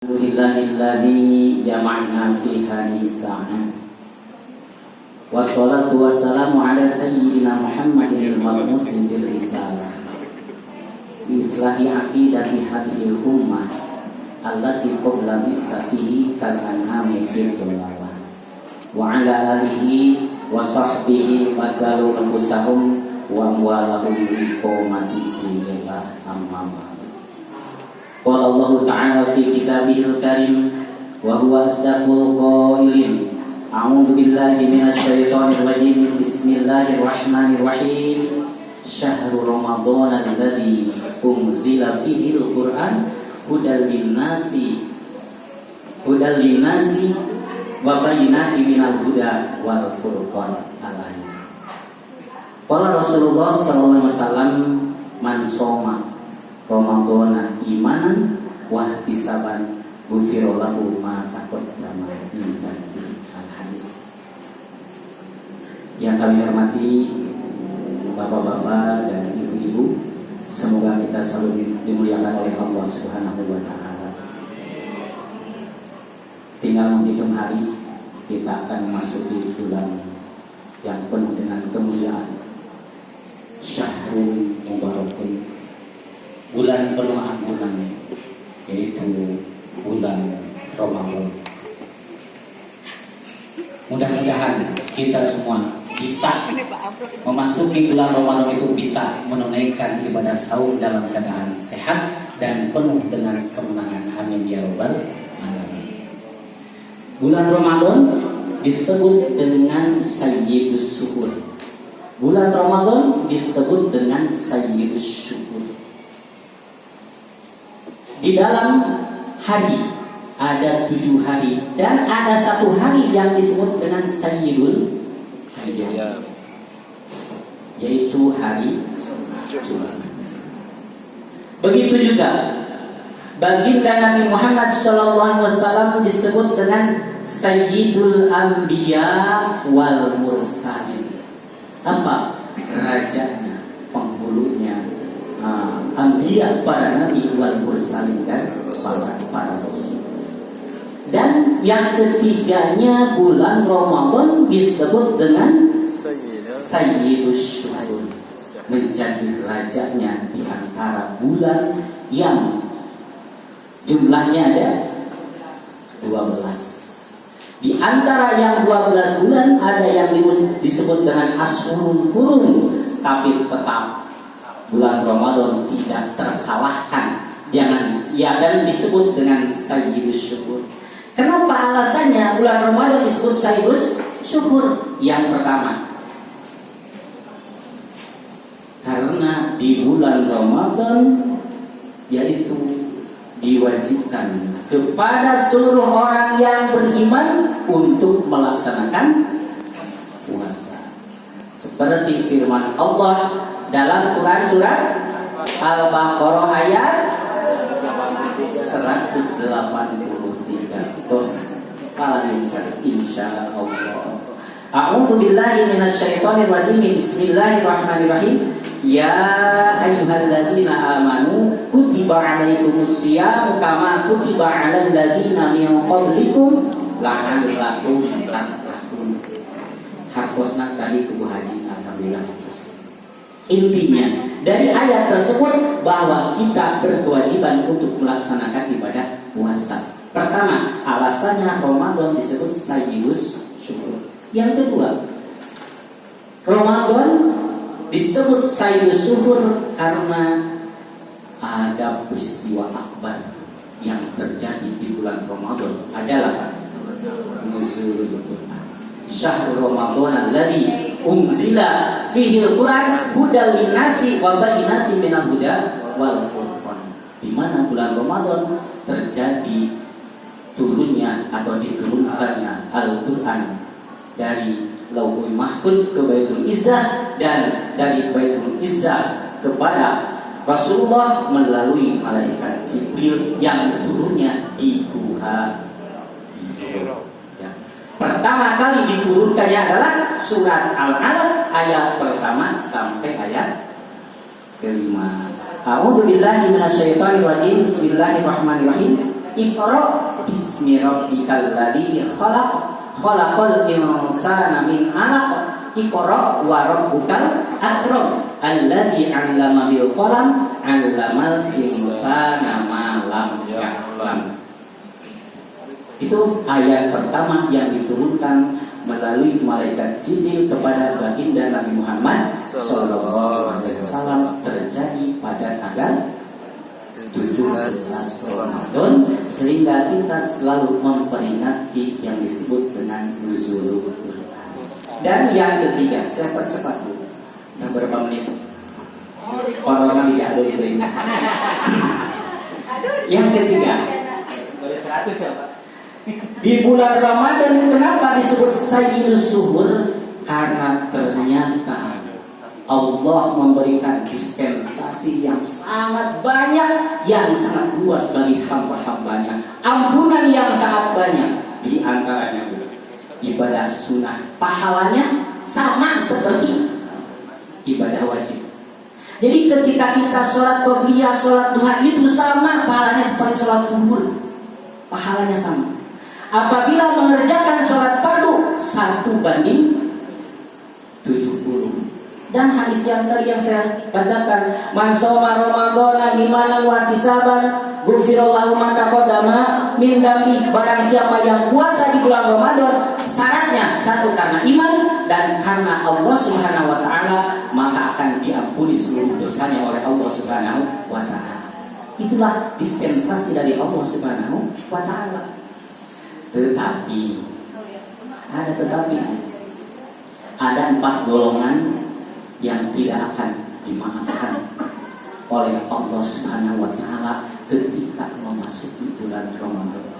Alhamdulillahilladzi jama'na fi hadhihi sa'ah. Wassalatu wassalamu ala sayyidina Muhammadin al-mab'usi bil risalah. Bi islahi aqidati hadhil ummah allati qabla bi'satihi kal an'ami fi dhulala. Wa ala alihi wa sahbihi wa dalu nabusahum wa walahum bi qawmati zillah amma. Qala Allah Ta'ala fi kitabihil karim wa huwa asdaqul qailin. A'udzu billahi minasy syaithanir rajim. Bismillahirrahmanirrahim. Syahrul Ramadan alladzi unzila fihil Qur'an hudal linnasi wa bayyinatin minal huda wal furqan. Al-ayat. Qala Rasulullah sallallahu alaihi wasallam man shoma Ramadana imanan wa ihtisaban ghufira lahu ma taqaddama min dhanbihi. Al-hadis. Yang kami hormati bapak-bapak dan ibu-ibu, semoga kita selalu dimuliakan oleh Allah Subhanahu wa taala. Tinggal menghitung hari, kita akan memasuki bulan yang penuh dengan kemuliaan. Syahrul Mubarakun, bulan penuh ampunan, yaitu bulan Ramadan. Mudah-mudahan kita semua bisa memasuki bulan Ramadan itu bisa menunaikan ibadah saum dalam keadaan sehat dan penuh dengan kemenangan. Amin ya rabbal alamin. Bulan Ramadan disebut dengan Sayyidus Syukur. Bulan Ramadan disebut dengan Sayyidus Syukur. Di dalam hari ada 7 hari dan ada 1 hari yang disebut dengan Sayyidul Ayyam, yaitu hari Jumat. Begitu juga baginda Nabi Muhammad SAW disebut dengan Sayyidul Anbiya wal Mursalin. Apa? Rajanya, penghulunya, Anbiya, para nabi, wal mursalin, dan para rasul. Dan yang ketiganya bulan Ramadan disebut dengan Sayyidus Syuhur, menjadi rajanya di antara bulan yang jumlahnya ada 12. Di antara yang 12 bulan ada yang disebut dengan Ashurul Hurum, tapi tetap bulan Ramadan tidak terkalahkan. Dan disebut dengan Sayyidus Syukur. Kenapa alasannya bulan Ramadan disebut Sayyidus Syukur? Yang pertama, karena di bulan Ramadan yaitu diwajibkan kepada seluruh orang yang beriman untuk melaksanakan puasa. Seperti firman Allah dalam Quran surat Al-Baqarah ayat 183. Terus lanjutkan insyaallah. A'udzu billahi minasyaitonir rajim. Bismillahirrahmanirrahim. Ya ayyuhalladzina amanu kutiba 'alaikumus syiyam kama kutiba 'alal ladzina min qablikum la'allakum tattaqun. Hakosna tadi kubu haji, alhamdulillah. Intinya dari ayat tersebut bahwa kita berkewajiban untuk melaksanakan ibadah puasa. Pertama, alasannya Ramadan disebut Sayyidus Syukur. Yang kedua, Ramadan disebut Sayyidus Syukur karena ada peristiwa akbar yang terjadi di bulan Ramadan adalah nuzulul Quran. Syahrul Ramadan alladzi unzila fihil Quran hudal linnasi wa bayyinatin minal huda wal furqan. Di mana bulan Ramadan terjadi turunnya atau diturunkannya Al-Quran dari Lauhul Mahfuz ke Baitul Izzah dan dari Baitul Izzah kepada Rasulullah melalui malaikat Jibril yang turunnya di Gua Hira. Pertama kali diturunkannya adalah surat Al-Alaq ayat pertama sampai ayat kelima. A'udzu billahi minasyaitonir rajim. Bismillahirrahmanirrahim. Iqra bismi rabbikal ladzi khalaq, khalaqal insana min 'alaq. Iqra wa rabbukal akram, alladzi 'allama bil qalam, 'allamal insana ma lam ya'lam. Itu ayat pertama yang diturunkan melalui malaikat Jibril kepada baginda Nabi Muhammad sallallahu alaihi wasallam, terjadi pada tanggal 17 Ramadan, sehingga kita selalu memperingati yang disebut dengan nuzulul Quran. Dan yang ketiga, saya percepat dulu. Beberapa menit. Orang bisa ada ini. Yang ketiga, boleh 100 ya Pak? Di bulan Ramadan kenapa disebut Sayyidus Suhur? Karena ternyata Allah memberikan dispensasi yang sangat banyak, yang sangat luas bagi hamba-hambanya. Ampunan yang sangat banyak. Di antaranya ibadah sunnah, pahalanya sama seperti ibadah wajib. Jadi ketika kita sholat qobliyah, sholat duha itu sama pahalanya seperti sholat zuhur. Pahalanya sama. Apabila mengerjakan sholat fardu 1:70. Dan hadis yang tadi yang saya bacakan, man shoma ramadhana imanan wa ihtisaban ghufirallahu ma taqaddama min dzambi. Barang siapa yang puasa di bulan Ramadan, syaratnya satu karena iman dan karena Allah Subhanahu wa taala, maka akan diampuni seluruh dosanya oleh Allah Subhanahu wa taala. Itulah dispensasi dari Allah Subhanahu wa taala. Tetapi ada 4 golongan yang tidak akan dimaafkan oleh Allah Subhanahu wa taala ketika memasuki bulan Ramadan.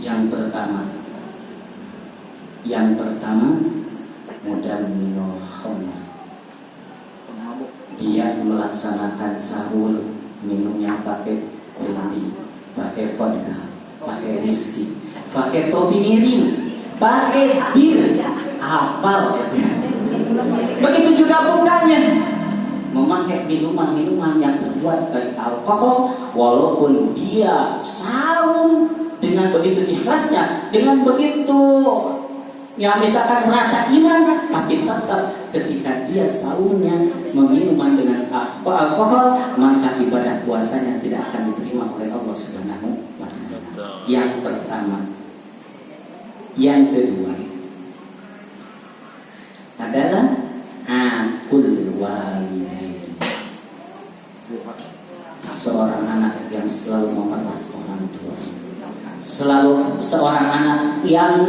Yang pertama mudamminul khamr. Dia melaksanakan sahur minumnya pakai brandy, pakai vodka, pakai whisky, pakai topi miring, pakai bir, hafal. Begitu juga bukanya, memakai minuman-minuman yang terbuat dari alkohol, walaupun dia saum dengan begitu ikhlasnya, dengan begitu misalkan merasa iman, tapi tetap ketika dia saumnya meminum dengan alkohol, maka ibadah puasanya tidak akan diterima oleh Allah Subhanahu wa taala. Yang pertama. Yang kedua adalah aqul walidain. Seorang anak yang selalu memeras orang tua. Selalu seorang anak yang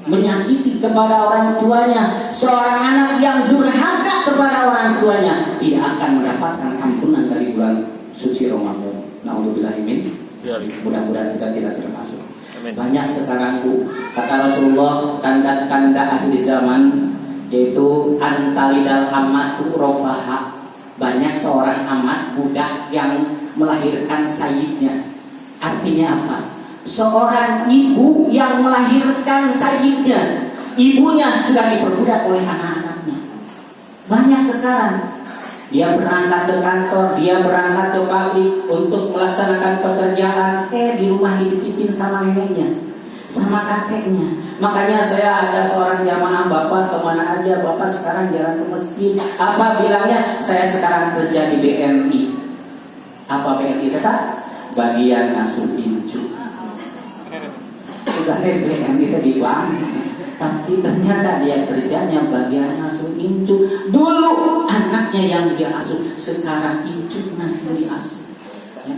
menyakiti kepada orang tuanya, seorang anak yang durhaka kepada orang tuanya, tidak akan mendapatkan ampunan dari bulan suci Ramadan. Nauzubillah min. Mudah-mudahan kita tidak termasuk. Banyak sekarang Bu, kata Rasulullah, tanda-tanda akhir zaman, yaitu antalidal amatu robaha. Banyak seorang amat budak yang melahirkan sayyidnya. Artinya apa? Seorang ibu yang melahirkan sayyidnya, ibunya sudah diperbudak oleh anak-anaknya. Banyak sekarang. Dia berangkat ke kantor, dia berangkat ke pabrik untuk melaksanakan pekerjaan, di rumah dititipin sama neneknya, sama kakeknya. Makanya saya ada seorang jamaah, bapak kemana aja, bapak sekarang jarang ke masjid. Apa bilangnya? Saya sekarang kerja di BNI. Apa BNI tetap? Bagian ngasuh incu. Sudah BNI tadi bang, tapi ternyata dia kerjanya bagian asuh incu. Dulu anaknya yang dia asuh, sekarang incunya yang diasuh. Ya.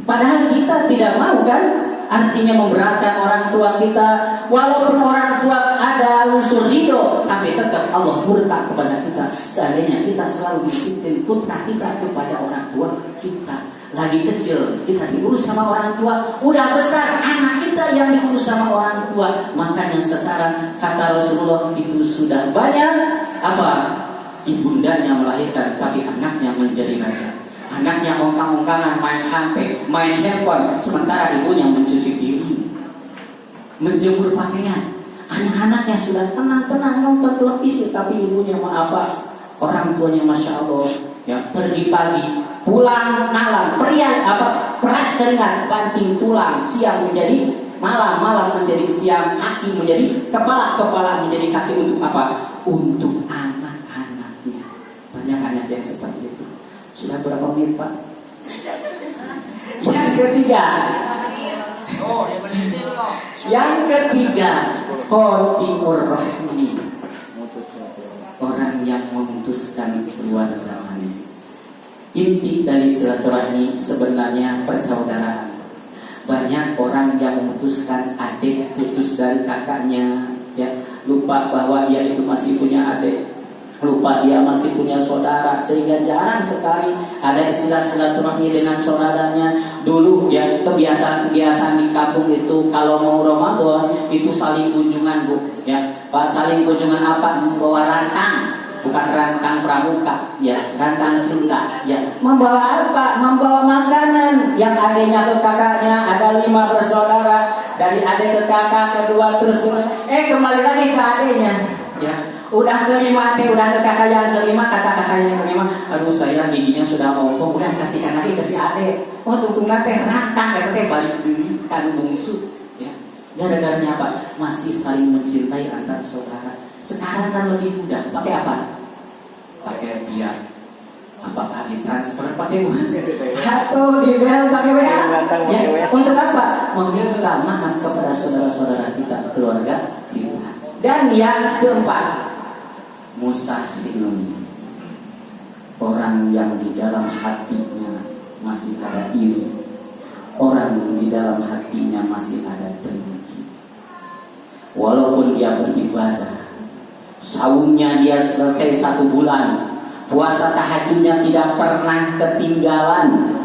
Padahal kita tidak mau kan, artinya memberatkan orang tua kita. Walaupun orang tua ada unsur ridho, tapi tetap Allah murka kepada kita. Seandainya kita selalu disiplin putra kita kepada orang tua kita. Lagi kecil kita diurus sama orang tua, udah besar anak kita yang diurus sama orang tua. Makanya sekarang kata Rasulullah itu sudah banyak ibundanya melahirkan, tapi anaknya menjadi raja. Anaknya ongkang-ongkangan main HP, main handphone, sementara ibunya mencuci piring, menjemur pakaian. Anak-anaknya sudah tenang-tenang nonton televisi, tapi ibunya orang tuanya masya Allah ya pergi pagi pulang malam, peras keringat, banting tulang, siang menjadi malam, malam menjadi siang, kaki menjadi kepala, kepala menjadi kaki. Untuk apa? Untuk anak-anaknya. Banyak anak yang seperti itu. Sudah berapa menit, Pak? Yang ketiga, qati'ur rahmi, orang yang memutuskan keluarganya. Inti dari silaturahmi sebenarnya persaudaraan. Banyak orang yang memutuskan adik putus dari kakaknya, ya, lupa bahwa dia itu masih punya adik, lupa dia masih punya saudara, sehingga jarang sekali ada istilah silaturahmi dengan saudaranya. Dulu ya kebiasaan di kampung itu kalau mau Ramadan itu saling kunjungan, Bu, ya. Pak, saling kunjungan apa? Membawa rantang. Bukan rantang pramuka, ya, rantang cinta, ya. Membawa apa? Membawa makanan. Yang adiknya ke kakaknya, ada 5 bersaudara, dari adik ke kakak, kedua terus kembali lagi ke adiknya, ya. Udah kelima udah ke kakak yang kelima, kata kakak yang kelima, aduh saya giginya sudah ompong, udah kasihkan lagi ke si adik. Oh tungtung nate rantang, balik diri kan bungsu, ya. Gara-garanya apa? Masih saling mencintai antar saudara. Sekarang kan lebih mudah, pakai apa? Pakai via, apakah ditransfer pakai uang atau di bel pakai WA? Ya, untuk apa? Meminta maaf kepada saudara-saudara kita, keluarga kita. Dan yang keempat, musahrinun, orang yang di dalam hatinya masih ada iri, orang yang di dalam hatinya masih ada dengki. Walaupun dia beribadah, saumnya dia selesai 1 bulan, puasa tahajudnya tidak pernah ketinggalan,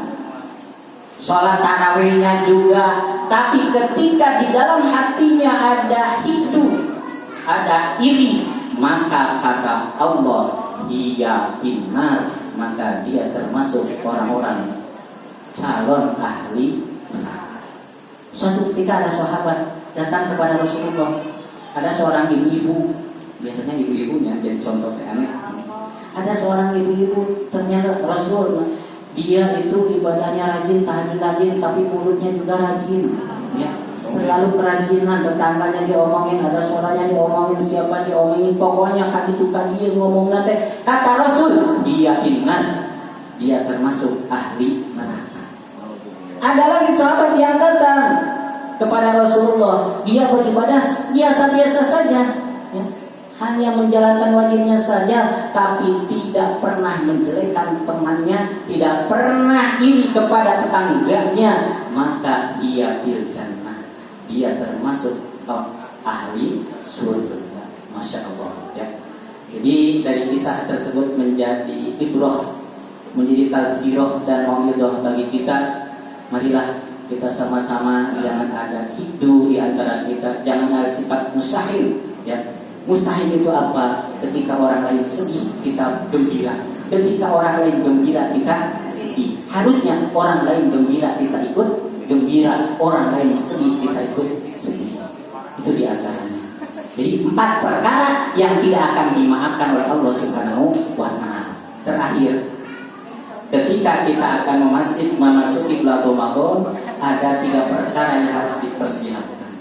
sholat tarawihnya juga, tapi ketika di dalam hatinya ada hidup, ada iri, maka kata Allah, ia binar, maka dia termasuk orang-orang calon ahli neraka. Suatu ketika ada sahabat datang kepada Rasulullah, ada seorang ibu-ibu. Biasanya ibu-ibunya jadi contoh aneh. Ada seorang ibu-ibu, ternyata Rasul, dia itu ibadahnya rajin, tahajud rajin, tapi mulutnya juga rajin, ya. Terlalu kerajinan, tetangganya diomongin, ada suaranya diomongin, siapa diomongin, pokoknya kan itu kan dia ngomong nanti. Kata Rasul, dia ingat, dia termasuk ahli neraka. Ada lagi sahabat yang datang kepada Rasulullah, dia beribadah biasa-biasa saja, ya. Hanya menjalankan wajibnya saja, tapi tidak pernah menjelekkan temannya, tidak pernah iri kepada tetangganya, maka dia bil jannah, dia termasuk ahli surga. Masya Allah, ya. Jadi dari kisah tersebut menjadi ibrah, menjadi tazkirah dan mau'izah bagi kita. Marilah kita sama-sama jangan ada hidu di antara kita, jangan ada sifat musahil, ya. Musahil itu apa? Ketika orang lain sedih, kita gembira. Ketika orang lain gembira, kita sedih. Harusnya orang lain gembira, kita ikut gembira. Orang lain sedih, kita ikut sedih. Itu di antaranya. Jadi 4 perkara yang tidak akan dimaafkan oleh Allah Subhanahu wa Ta'ala. Terakhir, ketika kita akan memasuki bulan Ramadan, ada 3 perkara yang harus dipersiapkan.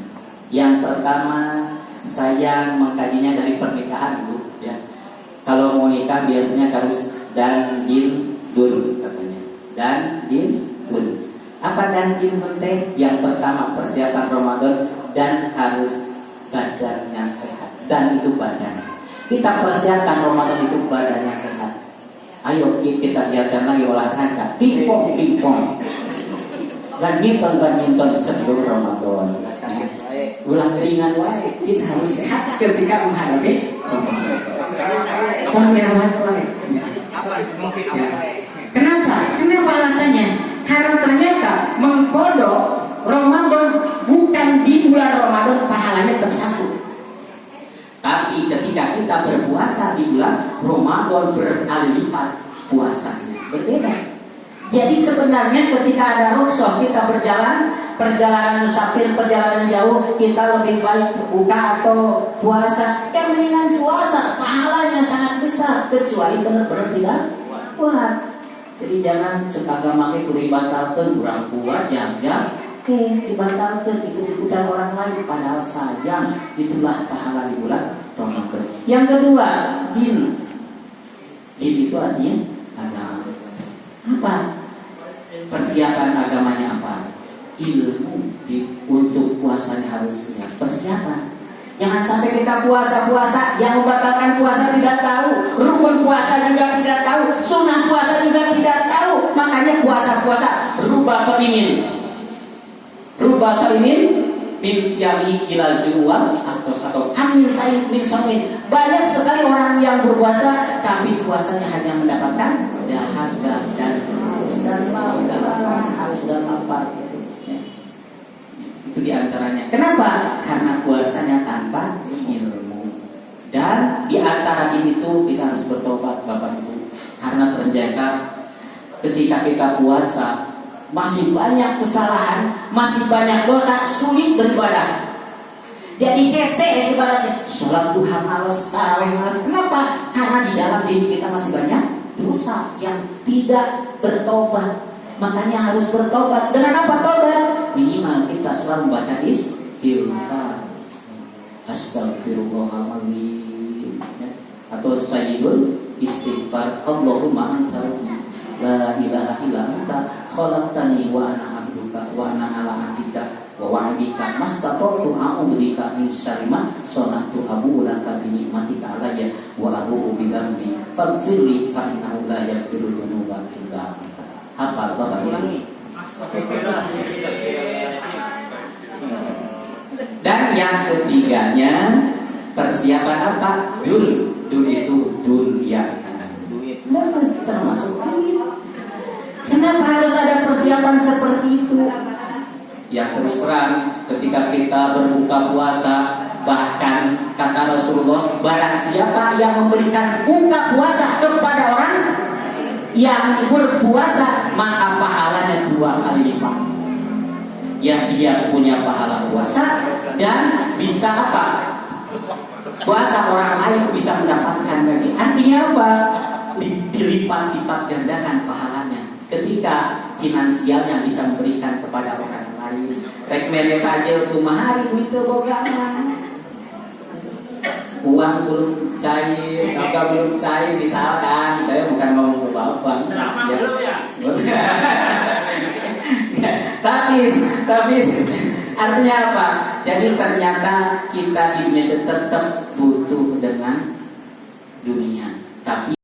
Yang pertama, saya mengkajinya dari pernikahan, Bu, ya. Kalau mau nikah biasanya harus dan din dun katanya. Dan din dun. Apa dan din dun teh? Yang pertama persiapan Ramadan, dan harus badannya sehat. Dan itu badan. Kita persiapkan Ramadan itu badannya sehat. Ayo kita lihatkan lagi olahraga, pingpong, badminton sebelum Ramadan. Ulang ringan wae, kita harus sehat ketika menghadapi Ramadan. Kenapa? Kenapa alasannya? Karena ternyata mengkodok Ramadan bukan di bulan Ramadan pahalanya tersatu. Tapi ketika kita berpuasa di bulan Ramadan berkali lipat puasanya berbeda. Jadi sebenarnya ketika ada rukhsah kita perjalanan musafir, perjalanan jauh, kita lebih baik buka atau puasa. Yang mendingan puasa, pahalanya sangat besar, kecuali benar-benar tidak kuat. Jadi jangan agama ke kudu dibatalkan, kurang kuat, jam-jam, dibatalkan, ikut-ikutan orang lain. Padahal sayang, itulah pahala di bulan Ramadan. Yang kedua, din. Din itu artinya agama. Apa? Persiapan agamanya apa? Ilmu. Untuk puasanya harus siap. Persiapan. Jangan sampai kita puasa-puasa, yang membatalkan puasa tidak tahu, rukun puasa juga tidak tahu, sunnah puasa juga tidak tahu. Makanya puasa-puasa rubah soimin min siyami ilal jual atau kamil said min somin. Banyak sekali orang yang berpuasa tapi puasanya hanya mendapatkan dahaga dan haus dan lapar. Itu diantaranya. Kenapa? Karena puasanya tanpa ilmu. Dan diantara itu kita harus bertobat, Bapak Ibu. Karena ternyata ketika kita puasa masih banyak kesalahan, masih banyak dosa, sulit beribadah. Jadi hese ibaratnya. Sholat duha malas, tarawih malas. Kenapa? Karena di dalam diri kita masih banyak dosa yang tidak bertobat. Makanya harus bertobat. Dengan apa tobat? Minimal kita selalu membaca istighfar, astagfirullahaladzim, atau sayyidul istighfar, Allahumma anta rabbi la ilaha illa anta khalaqtani wa ana abduka wa ana ala ahdika wa wa'dika mastata'tu a'udzu bika min syarri ma sana'tu abu laka bi ni'matika alayya wa abu bi dzambi faghfirli fa innahu la yaghfiru dzunuba illa anta. Apa Bapak ulangi? Dan yang ketiganya persiapan apa? Dul itu dunia, duit. Termasuk duit. Kenapa harus ada persiapan seperti itu? Ya terus terang, ketika kita berbuka puasa, bahkan kata Rasulullah, barang siapa yang memberikan buka puasa kepada orang yang berpuasa, maka pahalanya 2 kali lipat. Ya dia punya pahala puasa dan bisa apa? Puasa orang lain bisa mendapatkan lagi. Artinya apa? Dilipat-lipat gandakan pahalanya. Ketika finansialnya bisa memberikan kepada orang lain. Rek mere aja kumaha itu boga uang belum cair, harga belum cair, misalkan saya bukan ngomong ke bapak, ya. tapi artinya apa? Jadi ternyata kita di dunia tetap butuh